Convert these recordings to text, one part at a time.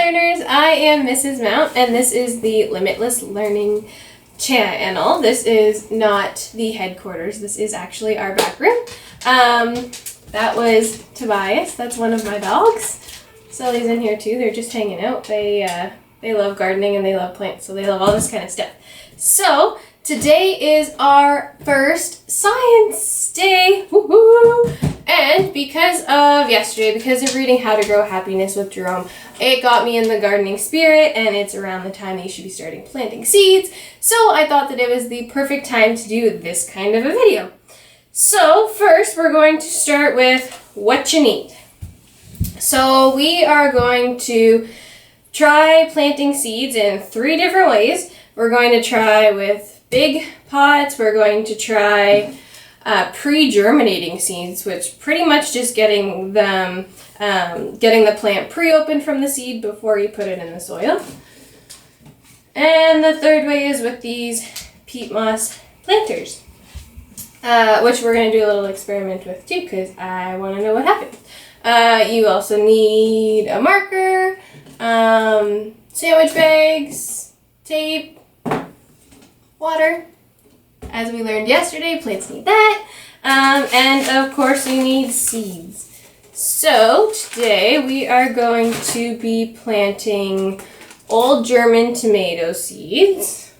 learners, I am Mrs. Mount, and this is the Limitless Learning channel. This is not the headquarters, this is actually our back room. That was Tobias, that's one of my dogs. Sully's in here too, they're just hanging out. They love gardening and they love plants, so they love all this kind of stuff. So, today is our first science day, woohoo! And because of reading How to Grow Happiness with Jerome, it got me in the gardening spirit, and it's around the time that you should be starting planting seeds. So I thought that it was the perfect time to do this kind of a video. So first we're going to start with what you need. So we are going to try planting seeds in 3 different ways. We're going to try with big pots, we're going to try pre-germinating seeds, which pretty much just getting them, getting the plant pre-opened from the seed before you put it in the soil. And the third way is with these peat moss planters, which we're going to do a little experiment with too, because I want to know what happened. You also need a marker, sandwich bags, tape, water. As we learned yesterday, plants need that. And of course you need seeds. So today we are going to be planting old German tomato seeds,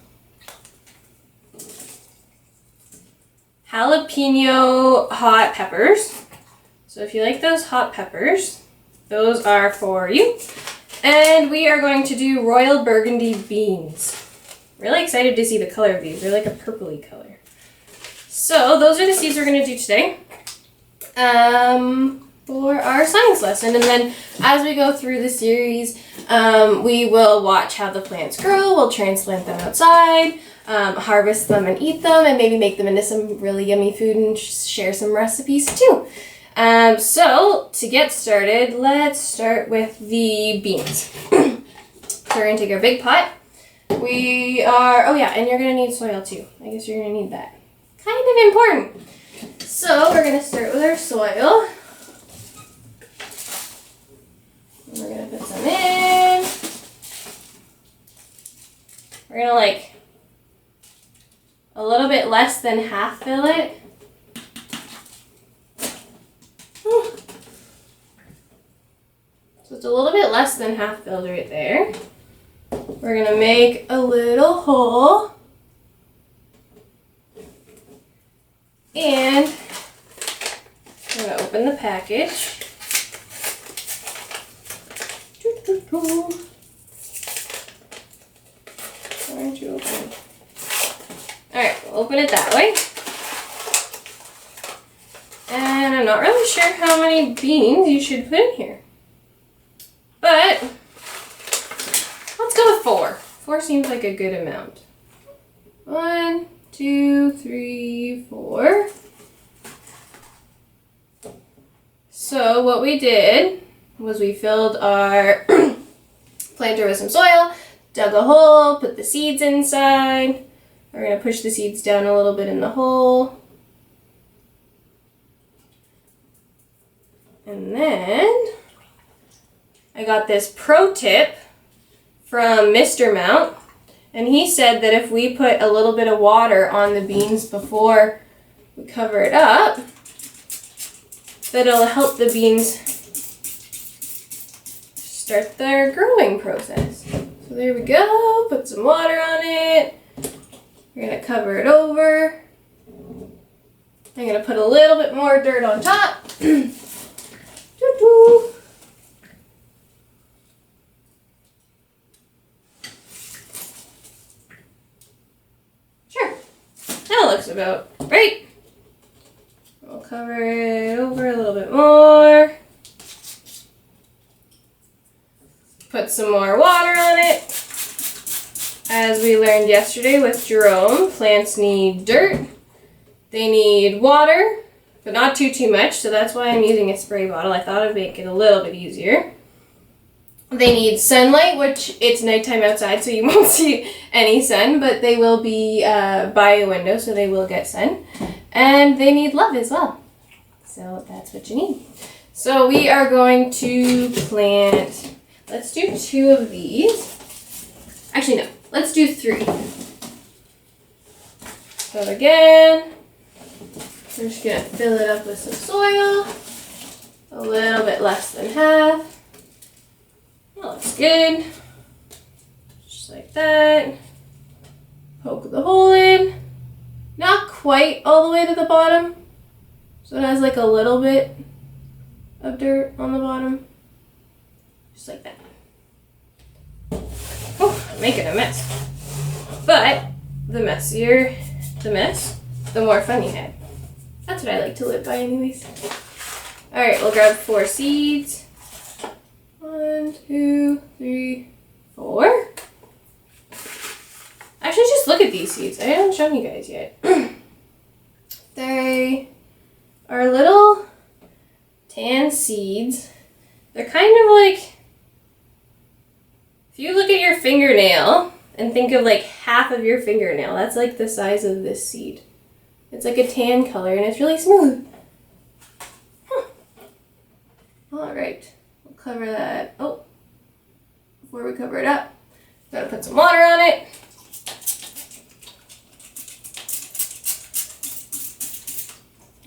jalapeno hot peppers. So if you like those hot peppers, those are for you. And we are going to do royal burgundy beans. Really excited to see the color of these. They're like a purpley color. So those are the seeds we're going to do today for our science lesson. And then as we go through the series, we will watch how the plants grow. We'll transplant them outside, harvest them and eat them, and maybe make them into some really yummy food and share some recipes too. So to get started, let's start with the beans. So we're going to take our big pot. We are, oh yeah, and you're going to need soil too. I guess you're going to need that. Kind of important. So we're going to start with our soil. And we're going to put some in. We're going to like a little bit less than half fill it. So it's a little bit less than half filled right there. We're going to make a little hole, and we're going to open the package. Why aren't you opening? Alright, we'll open it that way. And I'm not really sure how many beans you should put in here, but let's go with 4. 4 seems like a good amount. 1, 2, 3, 4. So what we did was we filled our planter with some soil, dug a hole, put the seeds inside. We're going to push the seeds down a little bit in the hole. And then I got this pro tip from Mr. Mount, and he said that if we put a little bit of water on the beans before we cover it up, that it'll help the beans start their growing process. So there we go, put some water on it. We're going to cover it over. I'm going to put a little bit more dirt on top. Sure, that looks about right. We'll cover it over a little bit more. Put some more water on it. As we learned yesterday with Jerome, plants need dirt. They need water, but not too much, so that's why I'm using a spray bottle. I thought it would make it a little bit easier. They need sunlight, which it's nighttime outside, so you won't see any sun, but they will be by a window, so they will get sun. And they need love as well. So that's what you need. So we are going to plant let's do 2 of these. Actually, no, let's do 3. So again, we're just gonna fill it up with some soil, a little bit less than half. That looks good. Just like that. Poke the hole in. Not quite all the way to the bottom. So it has like a little bit of dirt on the bottom. Just like that. Oh, I'm making a mess. But the messier the mess, the more fun you had. That's what I like to live by anyways. Alright, we'll grab 4 seeds. 1, 2, 3, 4. Actually, just look at these seeds. I haven't shown you guys yet. They are little tan seeds. They're kind of like, if you look at your fingernail and think of like half of your fingernail, that's like the size of this seed. It's like a tan color and it's really smooth. Huh. Alright, we'll cover that. Oh, before we cover it up, gotta put some water on it.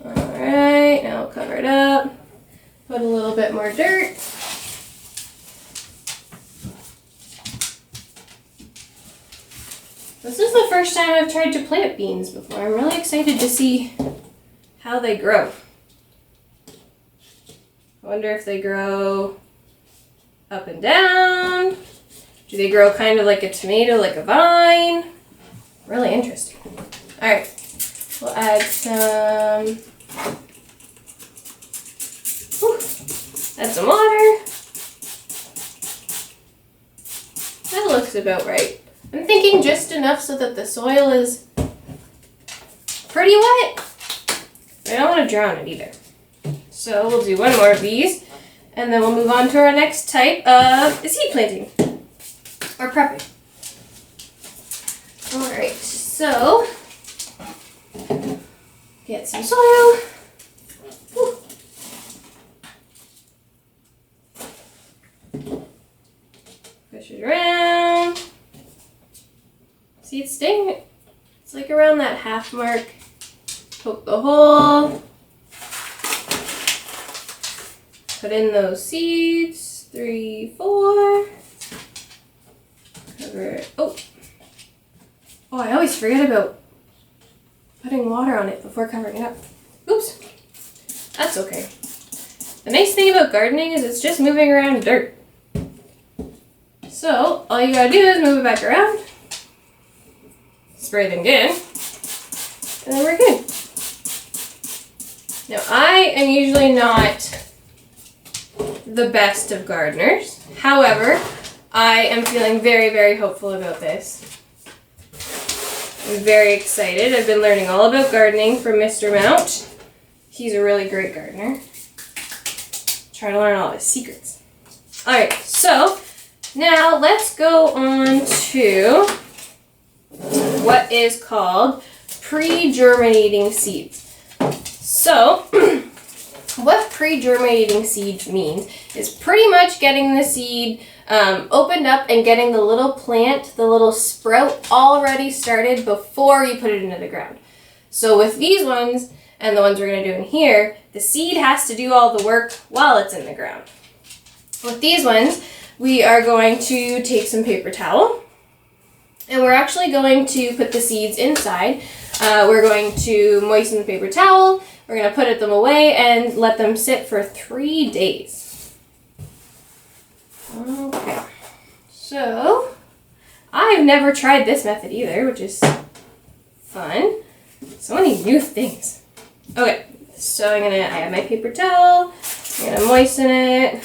Alright, now we'll cover it up. Put a little bit more dirt. This is the first time I've tried to plant beans before. I'm really excited to see how they grow. I wonder if they grow up and down. Do they grow kind of like a tomato, like a vine? Really interesting. Alright, we'll add some, add some water. That looks about right. I'm thinking just enough so that the soil is pretty wet. I don't want to drown it either. So we'll do 1 more of these, and then we'll move on to our next type of seed planting, or prepping. Alright, so get some soil. Whew. Push it around. See, it's staying, it's like around that half mark. Poke the hole. Put in those seeds. 3, 4. Cover it. Oh, I always forget about putting water on it before covering it up. Oops. That's okay. The nice thing about gardening is it's just moving around dirt. So, all you gotta do is move it back around. Spray them again, and then we're good. Now, I am usually not the best of gardeners. However, I am feeling very, very hopeful about this. I'm very excited. I've been learning all about gardening from Mr. Mount. He's a really great gardener. Trying to learn all his secrets. Alright, so now let's go on to what is called pre-germinating seeds. So, what pre-germinating seeds means is pretty much getting the seed opened up and getting the little plant, the little sprout already started before you put it into the ground. So with these ones, and the ones we're going to do in here, the seed has to do all the work while it's in the ground. With these ones, we are going to take some paper towel, and we're actually going to put the seeds inside. We're going to moisten the paper towel, we're going to put them away and let them sit for 3 days. Okay, so I've never tried this method either, which is fun. So many new things. Okay, so I have my paper towel, I'm going to moisten it.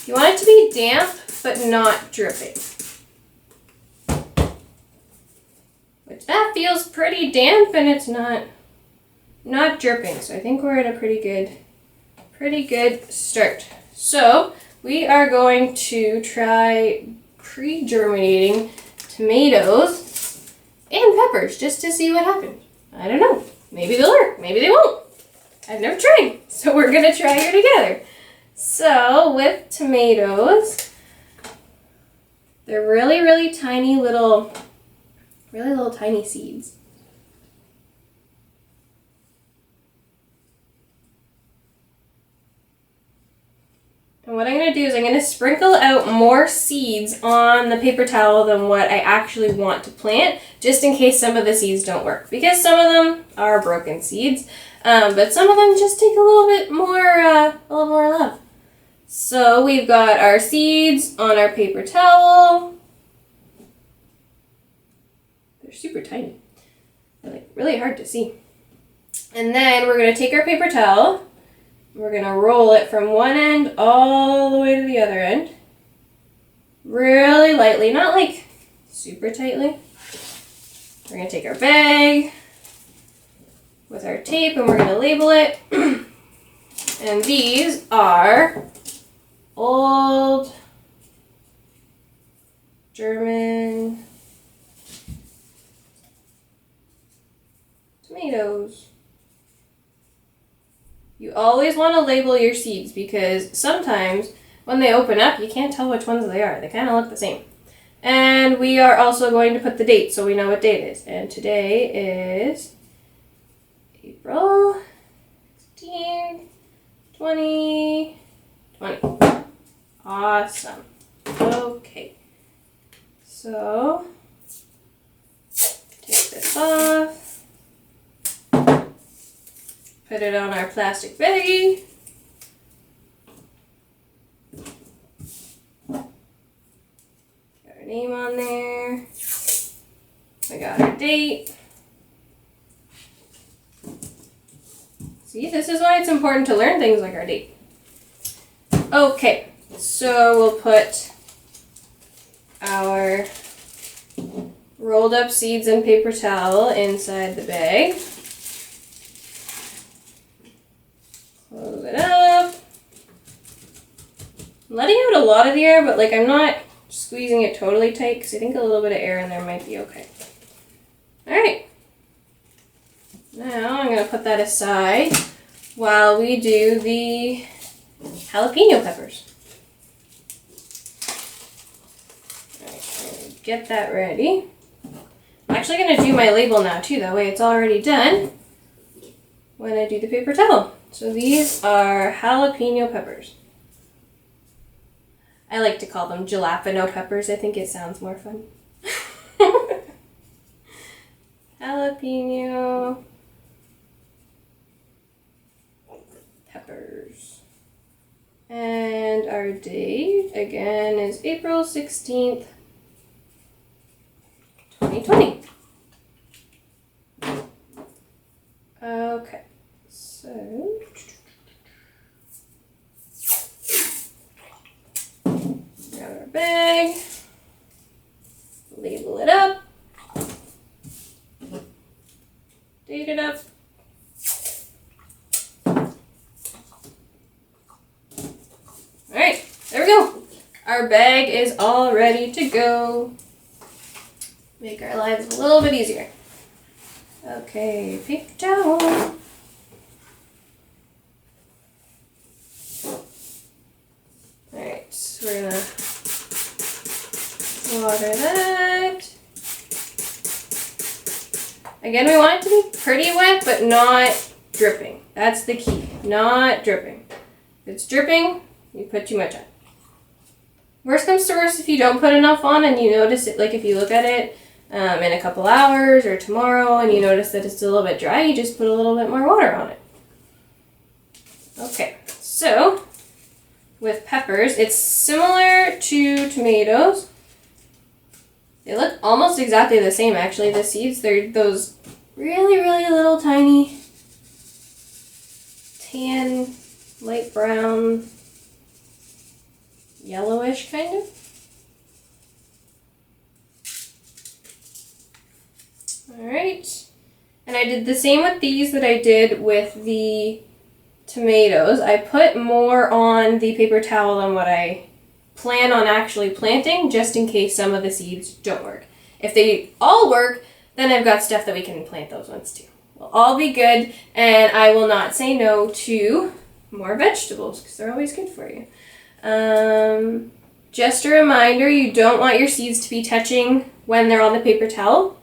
You want it to be damp, but not dripping. Which that feels pretty damp and it's not dripping. So I think we're at a pretty good start. So we are going to try pre-germinating tomatoes and peppers just to see what happens. I don't know. Maybe they'll work. Maybe they won't. I've never tried, so we're gonna try her together. So with tomatoes, they're really, really tiny little tiny seeds. And what I'm going to do is I'm going to sprinkle out more seeds on the paper towel than what I actually want to plant, just in case some of the seeds don't work. Because some of them are broken seeds, but some of them just take a little more love. So we've got our seeds on our paper towel. They're super tiny. They're like really hard to see. And then we're going to take our paper towel. We're going to roll it from one end all the way to the other end. Really lightly, not like super tightly. We're going to take our bag with our tape and we're going to label it. And these are old German tomatoes. You always want to label your seeds because sometimes when they open up, you can't tell which ones they are. They kind of look the same. And we are also going to put the date so we know what date it is. And today is April 16th, 2020. Awesome. Okay. So, take this off. Put it on our plastic baggie. Got our name on there. We got our date. See, this is why it's important to learn things like our date. Okay, so we'll put our rolled up seeds and paper towel inside the bag. Close it up. I'm letting out a lot of the air, but like I'm not squeezing it totally tight because I think a little bit of air in there might be okay. Alright. Now I'm going to put that aside while we do the jalapeno peppers. Alright, get that ready. I'm actually going to do my label now too, that way it's already done when I do the paper towel. So these are jalapeno peppers. I like to call them jalapeno peppers. I think it sounds more fun. Jalapeno peppers. And our date, again, is April 16th, 2020. Okay. So, grab our bag, label it up, date it up. Alright, there we go. Our bag is all ready to go. Make our lives a little bit easier. Okay, paper towel. Alright, so we're gonna water that. Again, we want it to be pretty wet, but not dripping. That's the key, not dripping. If it's dripping, you put too much on. Worst comes to worst, if you don't put enough on and you notice it, like if you look at it in a couple hours or tomorrow and you notice that it's a little bit dry, you just put a little bit more water on it. Okay, so with peppers, it's similar to tomatoes. They look almost exactly the same, actually. The seeds, they're those really, really little tiny tan, light brown, yellowish kind of. Alright. And I did the same with these that I did with the tomatoes. I put more on the paper towel than what I plan on actually planting, just in case some of the seeds don't work. If they all work, then I've got stuff that we can plant those ones too. will all be good, and I will not say no to more vegetables because they're always good for you. Just a reminder, you don't want your seeds to be touching when they're on the paper towel.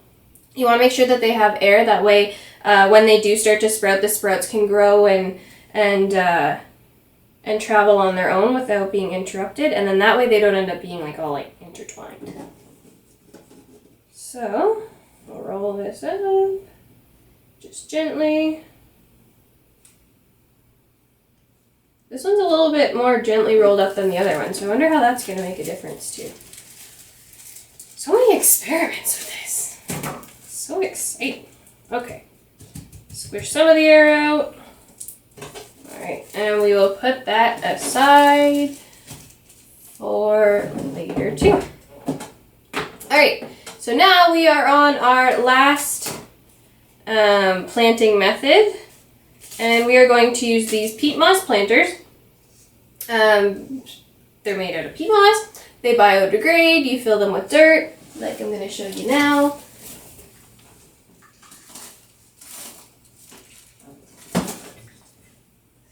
You want to make sure that they have air. That way, when they do start to sprout, the sprouts can grow and travel on their own without being interrupted. And then that way they don't end up being like all like intertwined. So, we'll roll this up just gently. This one's a little bit more gently rolled up than the other one, so I wonder how that's going to make a difference too. So many experiments with this. So exciting. Okay. Squish some of the air out. Alright, and we will put that aside for later too. Alright, so now we are on our last planting method. And we are going to use these peat moss planters. They're made out of peat moss. They biodegrade. You fill them with dirt, like I'm going to show you now.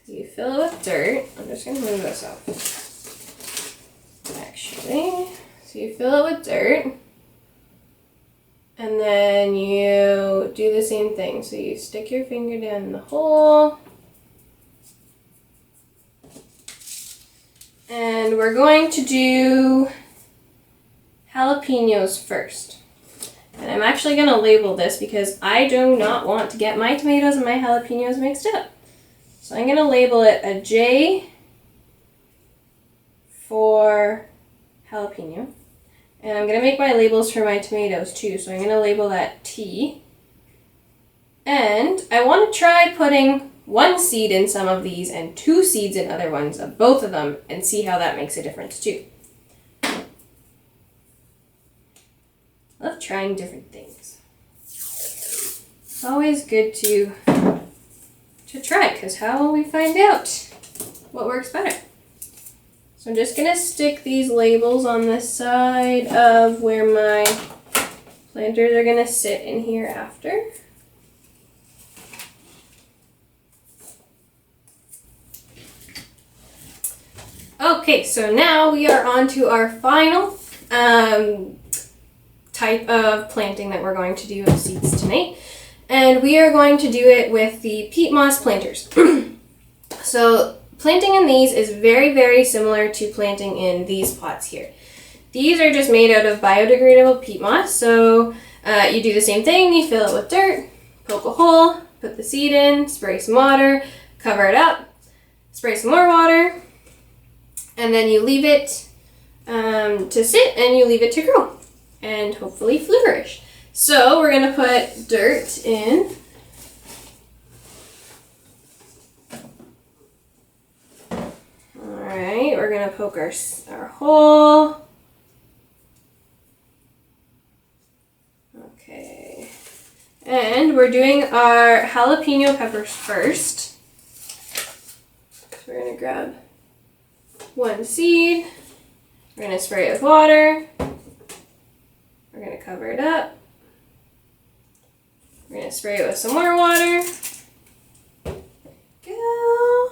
So you fill it with dirt. I'm just going to move this up. Actually, so you fill it with dirt. And then you do the same thing. So you stick your finger down in the hole. And we're going to do jalapenos first. And I'm actually going to label this because I do not want to get my tomatoes and my jalapenos mixed up. So I'm going to label it a J for jalapeno. And I'm going to make my labels for my tomatoes too, so I'm going to label that T. And I want to try putting 1 seed in some of these and 2 seeds in other ones of both of them and see how that makes a difference too. I love trying different things. It's always good to try, because how will we find out what works better? So I'm just going to stick these labels on the side of where my planters are going to sit in here after. Okay, so now we are on to our final type of planting that we're going to do of seeds tonight. And we are going to do it with the peat moss planters. So planting in these is very, very similar to planting in these pots here. These are just made out of biodegradable peat moss. So you do the same thing, you fill it with dirt, poke a hole, put the seed in, spray some water, cover it up, spray some more water, and then you leave it to sit and you leave it to grow and hopefully flourish. So we're going to put dirt in. Alright, we're going to poke our hole. Okay. And we're doing our jalapeno peppers first. So we're going to grab 1 seed. We're going to spray it with water. We're going to cover it up. We're going to spray it with some more water. Go.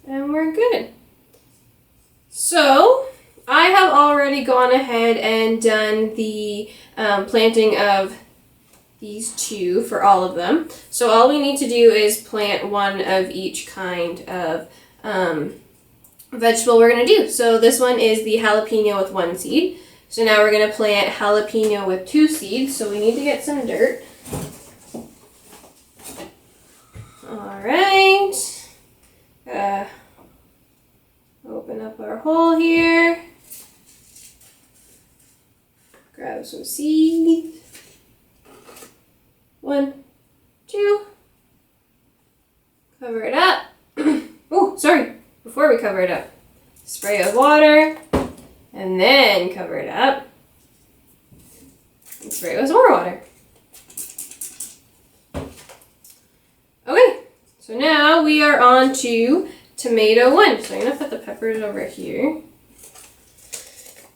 And we're good. So, I have already gone ahead and done the planting of these 2 for all of them. So all we need to do is plant 1 of each kind of vegetable we're going to do. So this one is the jalapeno with 1 seed. So now we're going to plant jalapeno with 2 seeds. So we need to get some dirt. Alright. Open up our hole here. Grab some seeds. 1, 2. Cover it up. Oh, sorry. Before we cover it up, spray it with water, and then cover it up, and spray it with some more water. Okay, so now we are on to tomato 1. So I'm going to put the peppers over here.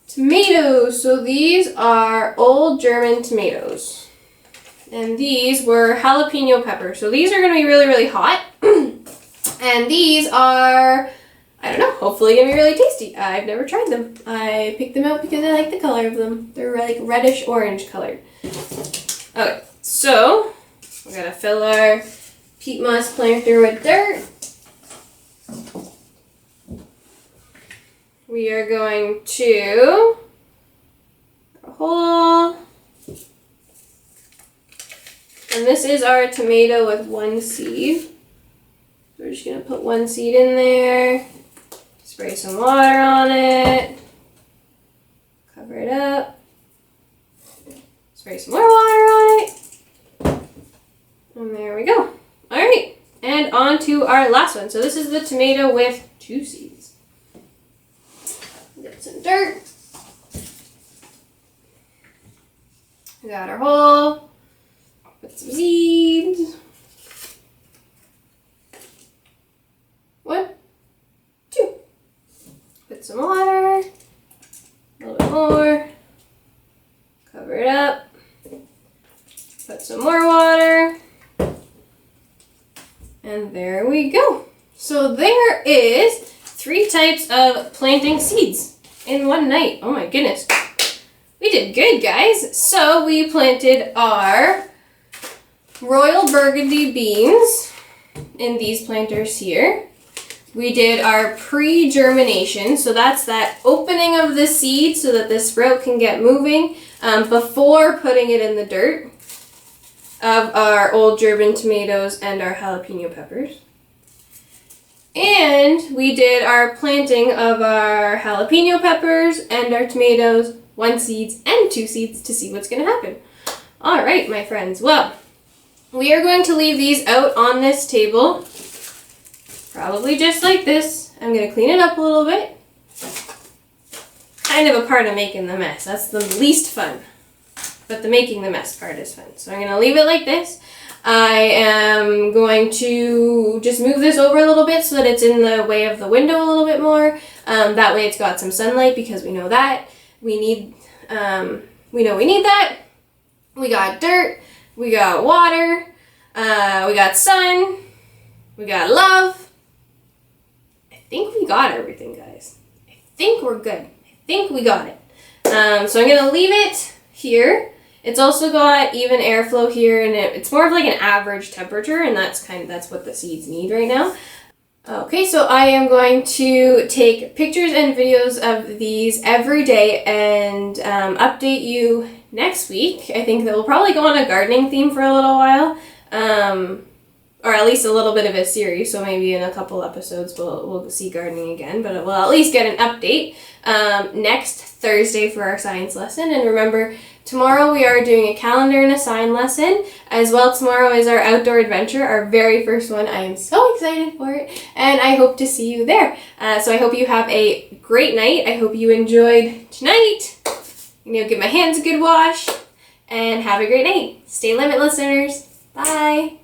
Tomatoes. So these are old German tomatoes. And these were jalapeno peppers. So these are going to be really, really hot. And these are, I don't know, hopefully going to be really tasty. I've never tried them. I picked them out because I like the color of them. They're like reddish orange colored. Okay, so we're going to fill our peat moss planter with dirt. We are going to a hole. And this is our tomato with one seed. We're just going to put one seed in there. Spray some water on it. Cover it up. Spray some more water on it. And there we go. Alright, and on to our last one. So this is the tomato with 2 seeds. Get some dirt. We got our hole. Put some seeds. 1, 2. Put some water. A little bit more. Cover it up. Put some more water. And there we go. So there is 3 types of planting seeds in one night. Oh my goodness. We did good, guys. So we planted our Royal Burgundy beans in these planters here. We did our pre-germination, so that's that opening of the seed so that the sprout can get moving before putting it in the dirt, of our old German tomatoes and our jalapeno peppers. And we did our planting of our jalapeno peppers and our tomatoes, 1 seeds and 2 seeds, to see what's going to happen. All right, my friends. Well, we are going to leave these out on this table, probably just like this. I'm going to clean it up a little bit. Kind of a part of making the mess. That's the least fun. But the making the mess part is fun. So I'm going to leave it like this. I am going to just move this over a little bit so that it's in the way of the window a little bit more. That way it's got some sunlight, because we know that. We need that. We got dirt. We got water. We got sun. We got love. I think we got everything, guys. I think we're good. I think we got it. So I'm going to leave it here. It's also got even airflow here, and it's more of like an average temperature, and that's what the seeds need right now. Okay, so I am going to take pictures and videos of these every day and update you next week. I think that we'll probably go on a gardening theme for a little while, or at least a little bit of a series, so maybe in a couple episodes we'll see gardening again, but we'll at least get an update next Thursday for our science lesson. And remember, tomorrow we are doing a calendar and a sign lesson. As well, tomorrow is our outdoor adventure, our very first one. I am so excited for it, and I hope to see you there. So I hope you have a great night. I hope you enjoyed tonight. Give my hands a good wash, and have a great night. Stay limitless, listeners. Bye.